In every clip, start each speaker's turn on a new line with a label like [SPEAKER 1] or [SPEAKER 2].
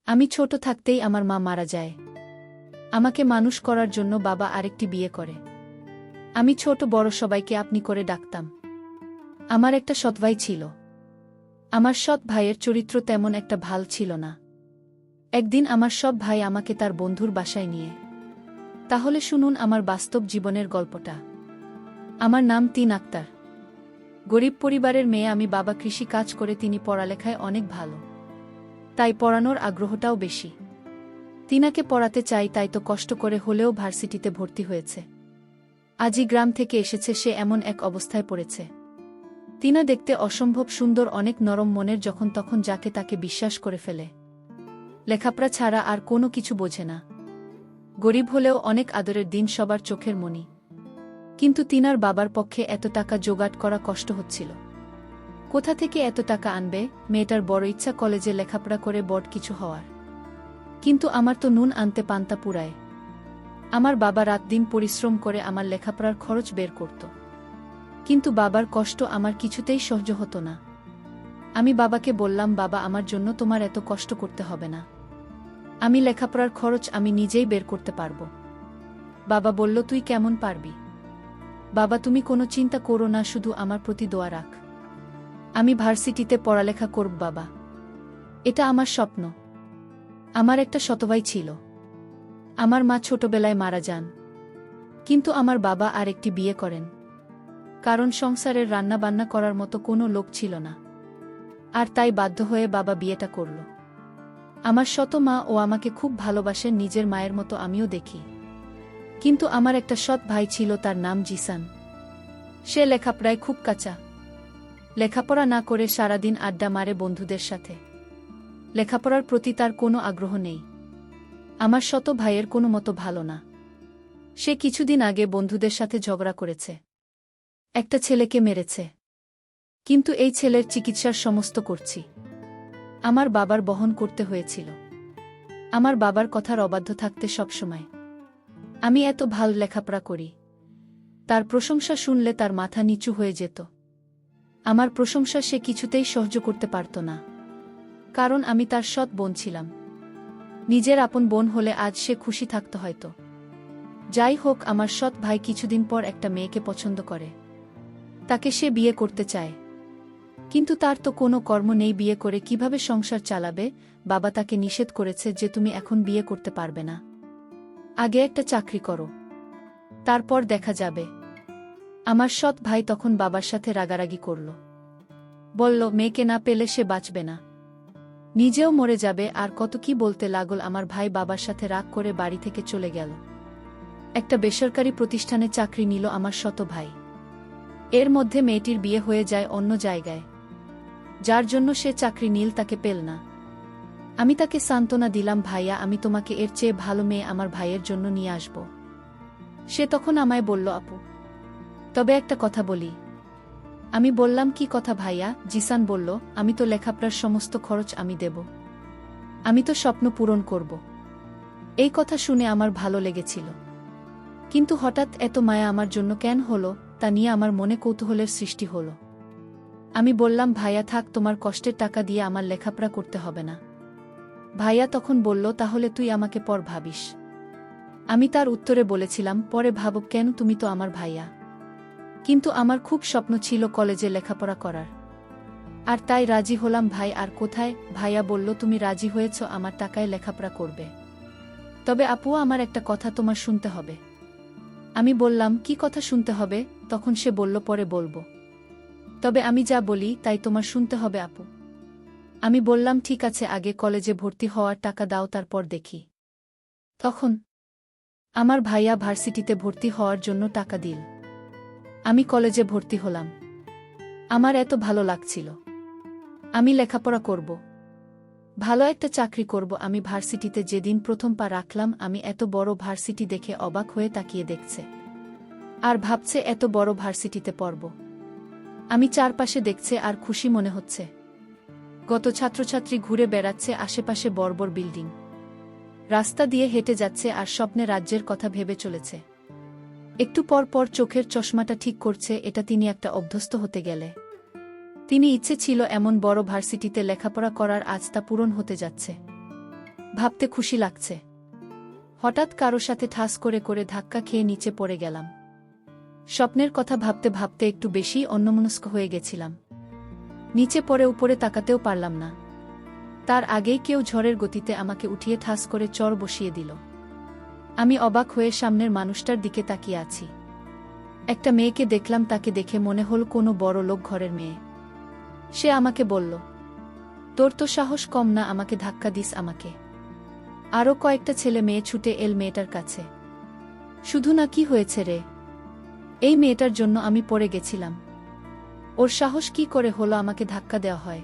[SPEAKER 1] আমি ছোট থাকতেই আমার মা মারা যায়। আমাকে মানুষ করার জন্য বাবা আরেকটি বিয়ে করে। আমি ছোট বড় সবাইকে আপনি করে ডাকতাম। আমার একটা সৎ ভাই ছিল। আমার সৎ ভাইয়ের চরিত্র তেমন একটা ভাল ছিল না। একদিন আমার সব ভাই আমাকে তার বন্ধুর বাসায় নিয়ে। তাহলে শুনুন আমার বাস্তব জীবনের গল্পটা। আমার নাম তিন আক্তার। গরিব পরিবারের মেয়ে আমি। বাবা কৃষি কাজ করে, তিনি পড়ালেখায় অনেক ভালো, তাই পড়ানোর আগ্রহটাও বেশি। তিনাকে পড়াতে চাই, তাই তো কষ্ট করে হলেও ভার্সিটিতে ভর্তি হয়েছে। আজই গ্রাম থেকে এসেছে সে, এমন এক অবস্থায় পড়েছে। তিনা দেখতে অসম্ভব সুন্দর, অনেক নরম মনের, যখন তখন যাকে তাকে বিশ্বাস করে ফেলে। লেখাপড়া ছাড়া আর কোনো কিছু বোঝে না। গরিব হলেও অনেক আদরের, দিন সবার চোখের মণি। কিন্তু তিনার বাবার পক্ষে এত টাকা জোগাড় করা কষ্ট হচ্ছিল। কোথা থেকে এত টাকা আনবে? মেয়েটার বড় ইচ্ছা কলেজে লেখাপড়া করে বড় কিছু হওয়ার। কিন্তু আমার তো নুন আনতে পান্তা পুরায়। আমার বাবা রাত দিন পরিশ্রম করে আমার লেখাপড়ার খরচ বের করত। কিন্তু বাবার কষ্ট আমার কিছুতেই সহ্য হতো না। আমি বাবাকে বললাম, বাবা, আমার জন্য তোমার এত কষ্ট করতে হবে না। আমি লেখাপড়ার খরচ আমি নিজেই বের করতে পারব। বাবা বলল, তুই কেমন পারবি? বাবা, তুমি কোনো চিন্তা করো না, শুধু আমার প্রতি দোয়া রাখ। আমি ভার্সিটিতে পড়ালেখা করব বাবা। এটা আমার স্বপ্ন। আমার একটা সতভাই ছিল। আমার মা ছোটবেলায় মারা যান। কিন্তু আমার বাবা আর একটি বিয়ে করেন, কারণ সংসারের রান্নাবান্না করার মতো কোনো লোক ছিল না। আর তাই বাধ্য হয়ে বাবা বিয়েটা করল। আমার সৎ মা ও আমাকে খুব ভালোবাসেন, নিজের মায়ের মতো আমিও দেখি। কিন্তু আমার একটা সৎ ভাই ছিল, তার নাম জিসান। সে লেখাপড়ায় খুব কাঁচা। লেখাপড়া না করে সারাদিন আড্ডা মারে বন্ধুদের সাথে। লেখাপড়ার প্রতি তার কোনো আগ্রহ নেই। আমার সৎ ভাইয়ের কোনো মতো ভালো না। সে কিছুদিন আগে বন্ধুদের সাথে ঝগড়া করেছে, একটা ছেলেকে মেরেছে। কিন্তু এই ছেলের চিকিৎসার সমস্ত করছি আমার বাবার বহন করতে হয়েছিল। আমার বাবার কথার অবাধ্য থাকতে সবসময়। আমি এত ভালো লেখাপড়া করি, তার প্রশংসা শুনলে তার মাথা নিচু হয়ে যেত। আমার প্রশংসা সে কিছুতেই সহ্য করতে পারত না, কারণ আমি তার সৎ বোন ছিলাম। নিজের আপন বোন হলে আজ সে খুশি থাকত হয়তো। যাই হোক, আমার সৎ ভাই কিছুদিন পর একটা মেয়েকে পছন্দ করে। তাকে সে বিয়ে করতে চায়, কিন্তু তার তো কোনো কর্ম নেই, বিয়ে করে কিভাবে সংসার চালাবে? বাবা তাকে নিষেধ করেছে যে তুমি এখন বিয়ে করতে পারবে না, আগে একটা চাকরি করো, তারপর দেখা যাবে। আমার সৎ ভাই তখন বাবার সাথে রাগারাগি করল। বলল, মেয়েকে না পেলে সে বাঁচবে না, নিজেও মরে যাবে। আর কত কি বলতে লাগল। আমার ভাই বাবার সাথে রাগ করে বাড়ি থেকে চলে গেল। একটা বেসরকারি প্রতিষ্ঠানে চাকরি নিল আমার সৎ ভাই। এর মধ্যে মেয়েটির বিয়ে হয়ে যায় অন্য জায়গায়, যার জন্য সে চাকরি নিল তাকে পেল না। আমি তাকে সান্ত্বনা দিলাম, ভাইয়া, আমি তোমাকে এর চেয়ে ভালো মেয়ে আমার ভাইয়ের জন্য নিয়ে আসব। সে তখন আমায় বলল, আপু, তবে একটা কথা বলি। আমি বললাম, কি কথা ভাইয়া? জিসান বলল, আমি তো লেখাপড়ার সমস্ত খরচ আমি দেব, আমি তো স্বপ্ন পূরণ করব। এই কথা শুনে আমার ভালো লেগেছিল, কিন্তু হঠাৎ এত মায়া আমার জন্য কেন হলো তা নিয়ে আমার মনে কৌতূহলের সৃষ্টি হলো। আমি বললাম, ভাইয়া থাক, তোমার কষ্টের টাকা দিয়ে আমার লেখাপড়া করতে হবে না। ভাইয়া তখন বলল, তাহলে তুই আমাকে পর ভাবিস। আমি তার উত্তরে বলেছিলাম, পরে ভাবব কেন, তুমি তো আমার ভাইয়া। কিন্তু আমার খুব স্বপ্ন ছিল কলেজে লেখাপড়া করার, আর তাই রাজি হলাম। ভাই, আর কোথায়? ভাইয়া বলল, তুমি রাজি হয়েছ, আমার টাকায় লেখাপড়া করবে। তবে আপু, আমার একটা কথা তোমার শুনতে হবে। আমি বললাম, কি কথা শুনতে হবে? তখন সে বলল, পরে বলবো, তবে আমি যা বলি তাই তোমার শুনতে হবে আপু। আমি বললাম, ঠিক আছে, আগে কলেজে ভর্তি হওয়ার টাকা দাও, তারপর দেখি। তখন আমার ভাইয়া ভার্সিটিতে ভর্তি হওয়ার জন্য টাকা দিল। আমি কলেজে ভর্তি হলাম। আমার এত ভালো লাগছিল। আমি লেখাপড়া করব, ভালো একটা চাকরি করব। আমি ভার্সিটিতে যেদিন প্রথম পা রাখলাম, আমি এত বড় ভার্সিটি দেখে অবাক হয়ে তাকিয়ে দেখছে, আর ভাবছে এত বড় ভার্সিটিতে পড়ব। আমি চারপাশে দেখছে আর খুশি মনে হচ্ছে। গত ছাত্রছাত্রী ঘুরে বেড়াচ্ছে, আশেপাশে বড় বিল্ডিং, রাস্তা দিয়ে হেঁটে যাচ্ছে আর স্বপ্নে রাজ্যের কথা ভেবে চলেছে। একটু পর পর চোখের চশমাটা ঠিক করছে, এটা তিনি একটা অভ্যস্ত হতে গেলে। তিনি ইচ্ছে ছিল এমন বড় ভার্সিটিতে লেখাপড়া করার, আজ তা পূরণ হতে যাচ্ছে। ভাবতে খুশি লাগছে। হঠাৎ কারো সাথে ঠাস করে করে ধাক্কা খেয়ে নিচে পড়ে গেলাম। স্বপ্নের কথা ভাবতে ভাবতে একটু বেশি অন্যমনস্ক হয়ে গেছিলাম। নিচে পড়ে উপরে তাকাতেও পারলাম না। তার আগেই কেউ ঝড়ের গতিতে আমাকে উঠিয়ে ঠাস করে চর বসিয়ে দিল। আমি অবাক হয়ে সামনের মানুষটার দিকে তাকিয়ে আছি। একটা মেয়েকে দেখলাম, তাকে দেখে মনে হল কোনো বড় লোক ঘরের মেয়ে। সে আমাকে বলল, তোর তো সাহস কম না, আমাকে ধাক্কা দিস আমাকে। আরও কয়েকটা ছেলে মেয়ে ছুটে এল মেয়েটার কাছে। শুধু না, কি হয়েছে রে? এই মেয়েটার জন্য আমি পড়ে গেছিলাম। ওর সাহস কি করে হলো আমাকে ধাক্কা দেওয়া হয়?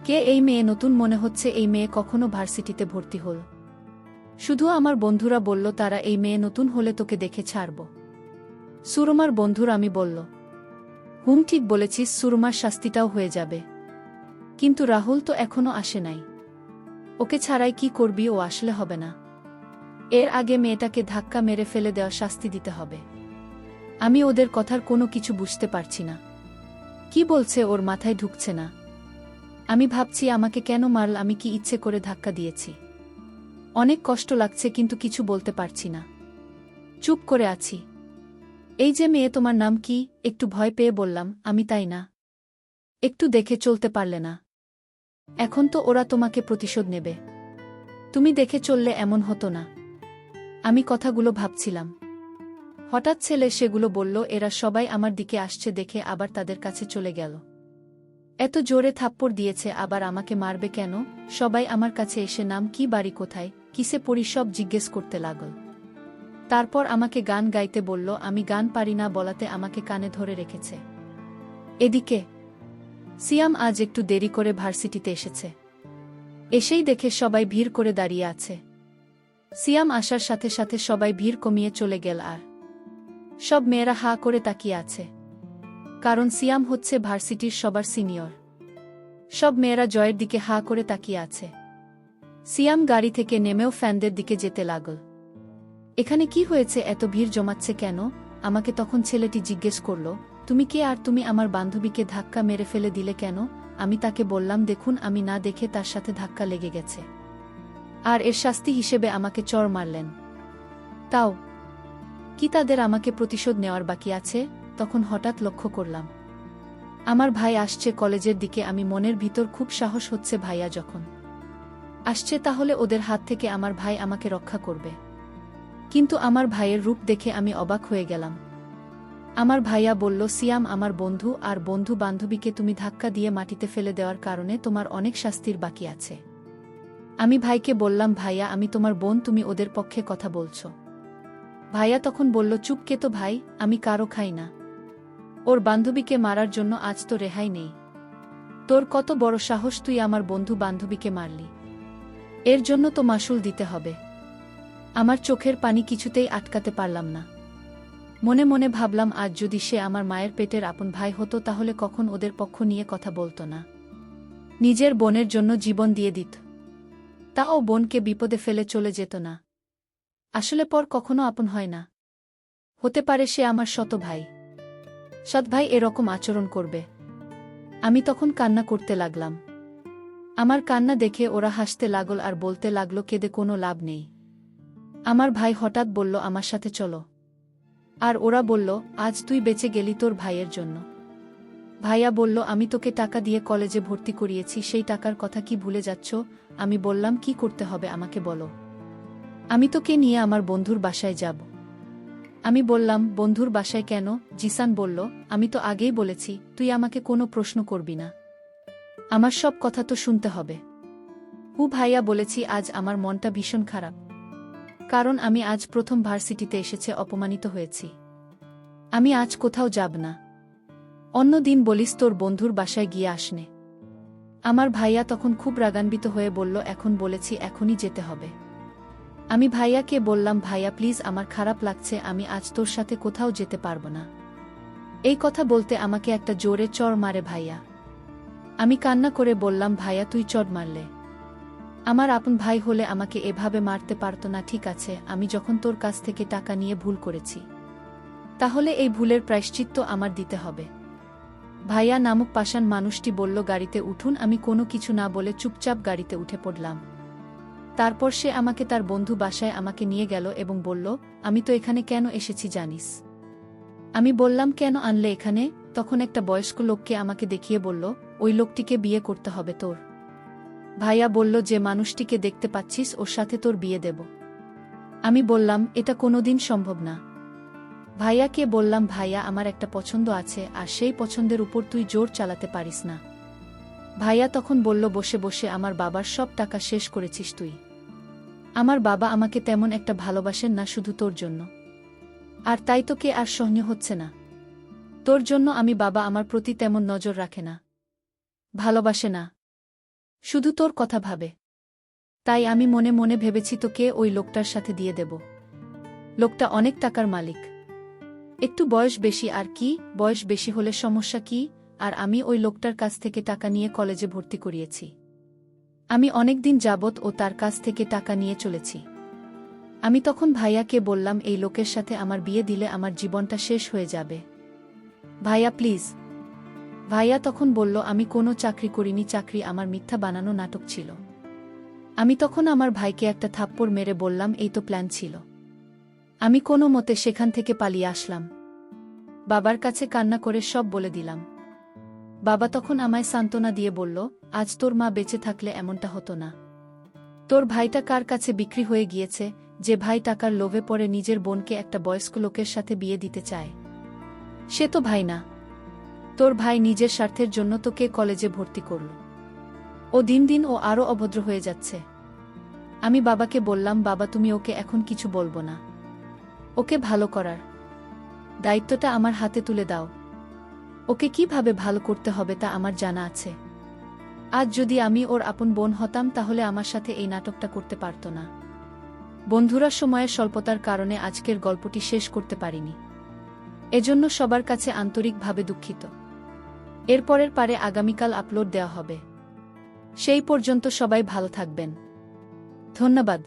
[SPEAKER 1] কে এই মেয়ে? নতুন মনে হচ্ছে এই মেয়ে কখনো ভার্সিটিতে ভর্তি হল। শুধু আমার বন্ধুরা বলল তারা এই মেয়ে নতুন হলে তোকে দেখে ছাড়ব। সুরমার বন্ধুর আমি বলল, ঠিক বলেছিস, সুরমার শাস্তিটাও হয়ে যাবে। কিন্তু রাহুল তো এখনো আসে নাই। ওকে ছাড়াই কি করবি? ও আসলে হবে না। এর আগে মেয়েটাকে ধাক্কা মেরে ফেলে দেওয়া শাস্তি দিতে হবে। আমি ওদের কথার কোনো কিছু বুঝতে পারছি না। কি বলছে ওর মাথায় ঢুকছে না। আমি ভাবছি আমাকে কেন মারল? আমি কি ইচ্ছে করে ধাক্কা দিয়েছি? অনেক কষ্ট লাগছে কিন্তু কিছু বলতে পারছি না। চুপ করে আছি। এই যে মেয়ে, তোমার নাম কি? একটু ভয় পেয়ে বললাম, আমি তাই না? একটু দেখে চলতে পারলে না? এখন তো ওরা তোমাকে প্রতিশোধ নেবে। তুমি দেখে চললে এমন হতো না। আমি কথাগুলো ভাবছিলাম। হঠাৎ ছেলে সেগুলো বলল, এরা সবাই আমার দিকে আসছে দেখে আবার তাদের কাছে চলে গেল। এত জোরে থাপ্পড় দিয়েছে, আবার আমাকে মারবে কেন? সবাই আমার কাছে এসে নাম কি, বাড়ি কোথায়, কিসে পড়ি সব জিজ্ঞেস করতে লাগল। তারপর আমাকে গান গাইতে বলল। আমি গান পারি না বলাতে আমাকে কানে ধরে রেখেছে। এদিকে সিয়াম আজ একটু দেরি করে ভার্সিটিতে এসেছে। এসেই দেখে সবাই ভিড় করে দাঁড়িয়ে আছে। সিয়াম আসার সাথে সাথে সবাই ভিড় কমিয়ে চলে গেল, আর সব মেয়েরা হা করে তাকিয়ে আছে। কারণ সিয়াম হচ্ছে ভার্সিটির সবার সিনিয়র। সব মেয়েরা জয়ের দিকে হা করে তাকিয়ে আছে। সিয়াম গাড়ি থেকে নেমেও ফ্যানদের দিকে যেতে লাগল। এখানে কি হয়েছে? এত ভিড় জমাচ্ছে কেন? আমাকে তখন ছেলেটি জিজ্ঞেস করল, তুমি কে আর তুমি আমার বান্ধবীকে ধাক্কা মেরে ফেলে দিলে কেন? আমি তাকে বললাম, দেখুন আমি না দেখে তার সাথে ধাক্কা লেগে গেছে, আর এর শাস্তি হিসেবে আমাকে চড় মারলেন। তাও কি তাদের আমাকে প্রতিশোধ নেওয়ার বাকি আছে? তখন হঠাৎ লক্ষ্য করলাম আমার ভাই আসছে কলেজের দিকে। আমি মনের ভিতর খুব সাহস হচ্ছে, ভাইয়া যখন আসছে তাহলে ওদের হাত থেকে আমার ভাই আমাকে রক্ষা করবে। কিন্তু আমার ভাইয়ের রূপ দেখে আমি অবাক হয়ে গেলাম। আমার ভাইয়া বলল, সিয়াম আমার বন্ধু, আর বন্ধু বান্ধবীকে তুমি ধাক্কা দিয়ে মাটিতে ফেলে দেওয়ার কারণে তোমার অনেক শাস্তির বাকি আছে। আমি ভাইকে বললাম, ভাইয়া আমি তোমার বোন, তুমি ওদের পক্ষে কথা বলছো। ভাইয়া তখন বলল, চুপ কে তো ভাই, আমি কারো খাই না। ওর বান্ধবীকে মারার জন্য আজ তো রেহাই নেই। তোর কত বড় সাহস, তুই আমার বন্ধু বান্ধবীকে মারলি? এর জন্য তো মাসুল দিতে হবে। আমার চোখের পানি কিছুতেই আটকাতে পারলাম না। মনে মনে ভাবলাম, আজ যদি সে আমার মায়ের পেটের আপন ভাই হতো তাহলে কখন ওদের পক্ষ নিয়ে কথা বলতো না, নিজের বোনের জন্য জীবন দিয়ে দিত। তাও বোনকে বিপদে ফেলে চলে যেত না। আসলে পর কখনো আপন হয় না। হতে পারে সে আমার শত ভাই। সৎ ভাই এরকম আচরণ করবে? আমি তখন কান্না করতে লাগলাম। আমার কান্না দেখে ওরা হাসতে লাগল আর বলতে লাগলো, কেঁদে কোনো লাভ নেই। আমার ভাই হঠাৎ বলল, আমার সাথে চলো। আর ওরা বলল, আজ তুই বেঁচে গেলি তোর ভাইয়ের জন্য। ভাইয়া বলল, আমি তোকে টাকা দিয়ে কলেজে ভর্তি করিয়েছি, সেই টাকার কথা কি ভুলে যাচ্ছ? আমি বললাম, কি করতে হবে আমাকে বলো। আমি তোকে নিয়ে আমার বন্ধুর বাসায় যাব। আমি বললাম, বন্ধুর বাসায় কেন? জিসান বলল, আমি তো আগেই বলেছি তুই আমাকে কোনো প্রশ্ন করবি না। আমার সব কথা তো শুনতে হবে। ভাইয়া বলেছি, আজ আমার মনটা ভীষণ খারাপ। কারণ আমি আজ প্রথম ভার্সিটিতে এসেছে অপমানিত হয়েছি। আমি আজ কোথাও যাব না। অন্য দিন বলিস তোর বন্ধুর বাসায় গিয়ে আসনে। আমার ভাইয়া তখন খুব রাগান্বিত হয়ে বলল, এখন বলেছি এখনই যেতে হবে। আমি ভাইয়াকে বললাম, ভাইয়া প্লিজ, আমার খারাপ লাগছে, আমি আজ তোর সাথে কোথাও যেতে পারবো না। এই কথা বলতে আমাকে একটা জোরে চড় মারে ভাইয়া। আমি কান্না করে বললাম, ভাইয়া তুই চড় মারলে? আমার আপন ভাই হলে আমাকে এভাবে মারতে পারতো না। ঠিক আছে, আমি যখন তোর কাছ থেকে টাকা নিয়ে ভুল করেছি, তাহলে এই ভুলের প্রায়শ্চিত্ত আমার দিতে হবে। ভাইয়া নামক পাষাণ মানুষটি বলল, গাড়িতে উঠুন। আমি কোনো কিছু না বলে চুপচাপ গাড়িতে উঠে পড়লাম। তারপর সে আমাকে তার বন্ধু বাসায় আমাকে নিয়ে গেল এবং বলল, আমি তো এখানে কেন এসেছি জানিস? আমি বললাম, কেন আনলে এখানে? তখন একটা বয়স্ক লোককে আমাকে দেখিয়ে বলল, ওই লোকটিকে বিয়ে করতে হবে তোর। ভাইয়া বলল, যে মানুষটিকে দেখতে পাচ্ছিস ওর সাথে তোর বিয়ে দেব। আমি বললাম, এটা কোনোদিন সম্ভব না। ভাইয়াকে বললাম, ভাইয়া আমার একটা পছন্দ আছে, আর সেই পছন্দের উপর তুই জোর চালাতে পারিস না। ভাইয়া তখন বলল, বসে বসে আমার বাবার সব টাকা শেষ করেছিস তুই। আমার বাবা আমাকে তেমন একটা ভালোবাসেন না, শুধু তোর জন্য। আর তাই তোকে আর সহ্য হচ্ছে না। তোর জন্য আমি বাবা আমার প্রতি তেমন নজর রাখে না, ভালোবাসে না, শুধু তোর কথা ভাবে। তাই আমি মনে মনে ভেবেছি তোকে ওই লোকটার সাথে দিয়ে দেব। লোকটা অনেক টাকার মালিক, একটু বয়স বেশি। আর কি, বয়স বেশি হলে সমস্যা কি? আর আমি ওই লোকটার কাছ থেকে টাকা নিয়ে কলেজে ভর্তি করিয়েছি। আমি অনেক দিন যাবৎ ও তার কাছ থেকে টাকা নিয়ে চলেছি। আমি তখন ভাইয়াকে বললাম, এই লোকের সাথে আমার বিয়ে দিলে আমার জীবনটা শেষ হয়ে যাবে। ভাইয়া প্লিজ। ভাইয়া তখন বলল, আমি কোনো চাকরি করিনি, চাকরি আমার মিথ্যা বানানো নাটক ছিল। আমি তখন আমার ভাইকে একটা থাপ্পড় মেরে বললাম, এই তো প্ল্যান ছিল। আমি কোনো মতে সেখান থেকে পালিয়ে আসলাম। বাবার কাছে কান্না করে সব বলে দিলাম। বাবা তখন আমায় সান্ত্বনা দিয়ে বলল, আজ তোর মা বেঁচে থাকলে এমনটা হতো না। তোর ভাইটা কার কাছে বিক্রি হয়ে গিয়েছে, যে ভাই টাকার লোভে পড়ে নিজের বোনকে একটা বয়স্ক লোকের সাথে বিয়ে দিতে চায়। সে তো ভাই না। তোর ভাই নিজের স্বার্থের জন্য তোকে কলেজে ভর্তি করল। ও দিন দিন ও আরও অভদ্র হয়ে যাচ্ছে। আমি বাবাকে বললাম, বাবা তুমি ওকে এখন কিছু বলবো না। ওকে ভালো করার দায়িত্বটা আমার হাতে তুলে দাও। ওকে কিভাবে ভালো করতে হবে তা আমার জানা আছে। আজ যদি আমি ওর আপন বোন হতাম তাহলে আমার সাথে এই নাটকটা করতে পারত না। বন্ধুরা, সময়ের স্বল্পতার কারণে আজকের গল্পটি শেষ করতে পারিনি। এজন্য সবার কাছে আন্তরিকভাবে দুঃখিত। এরপরের পারে আগামীকাল আপলোড দেওয়া হবে। সেই পর্যন্ত সবাই ভালো থাকবেন। ধন্যবাদ।